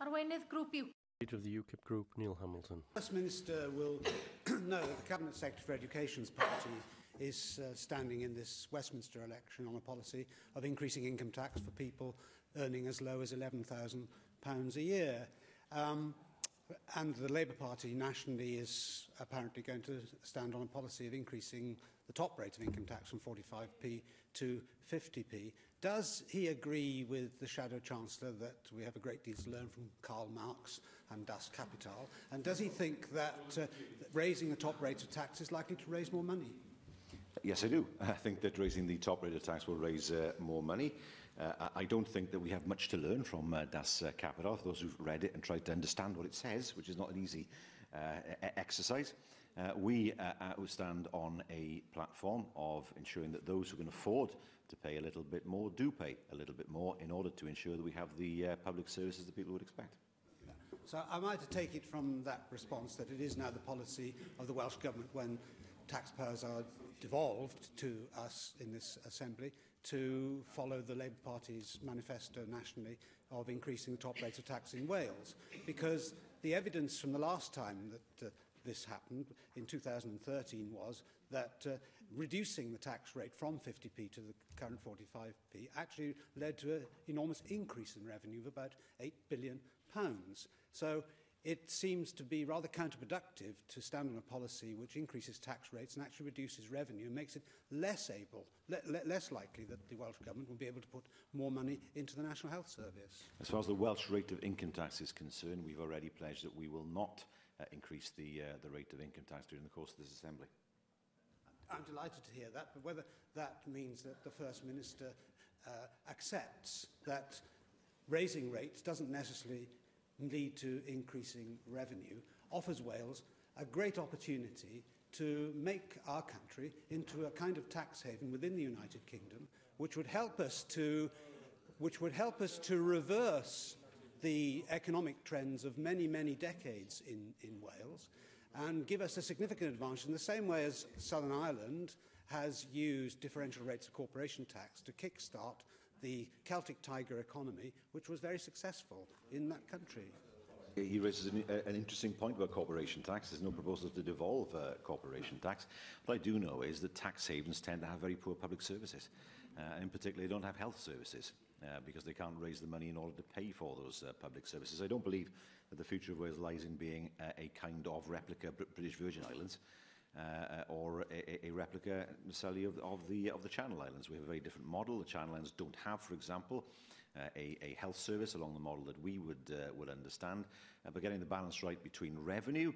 Arweinydd grŵp Leader of the UKIP group, Neil Hamilton. The First Minister will know that the Cabinet Secretary for Education's party is standing in this Westminster election on a policy of increasing income tax for people earning as low as £11,000 a year. And the Labour Party nationally is apparently going to stand on a policy of increasing the top rate of income tax from 45p to 50p. Does he agree with the Shadow Chancellor that we have a great deal to learn from Karl Marx and Das Kapital? And does he think that raising the top rate of tax is likely to raise more money? Yes, I do. I think that raising the top rate of tax will raise more money. I don't think that we have much to learn from Das Kapital, for those who've read it and tried to understand what it says, which is not an easy exercise. We stand on a platform of ensuring that those who can afford to pay a little bit more do pay a little bit more in order to ensure that we have the public services that people would expect. So am I to take it from that response that it is now the policy of the Welsh Government, when taxpayers are devolved to us in this Assembly, to follow the Labour Party's manifesto nationally of increasing the top rate of tax in Wales? Because the evidence from the last time that this happened, in 2013, was that reducing the tax rate from 50p to the current 45p actually led to an enormous increase in revenue of about £8 billion. So it seems to be rather counterproductive to stand on a policy which increases tax rates and actually reduces revenue and makes it less likely that the Welsh Government will be able to put more money into the National Health Service. As far as the Welsh rate of income tax is concerned, we've already pledged that we will not increase the rate of income tax during the course of this Assembly. I'm delighted to hear that, but whether that means that the First Minister accepts that raising rates doesn't necessarily lead to increasing revenue, offers Wales a great opportunity to make our country into a kind of tax haven within the United Kingdom, which would help us to reverse the economic trends of many, many decades in Wales, and give us a significant advantage in the same way as Southern Ireland has used differential rates of corporation tax to kickstart the Celtic Tiger economy, which was very successful in that country. He raises an interesting point about corporation tax. There's no proposal to devolve corporation tax. What I do know is that tax havens tend to have very poor public services. In particular, they don't have health services because they can't raise the money in order to pay for those public services. I don't believe that the future of Wales lies in being a kind of replica British Virgin Islands. Or a replica necessarily of the Channel Islands. We have a very different model. The Channel Islands don't have, for example, a health service along the model that we would understand. But getting the balance right between revenue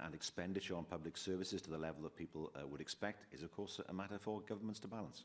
and expenditure on public services to the level that people would expect is, of course, a matter for governments to balance.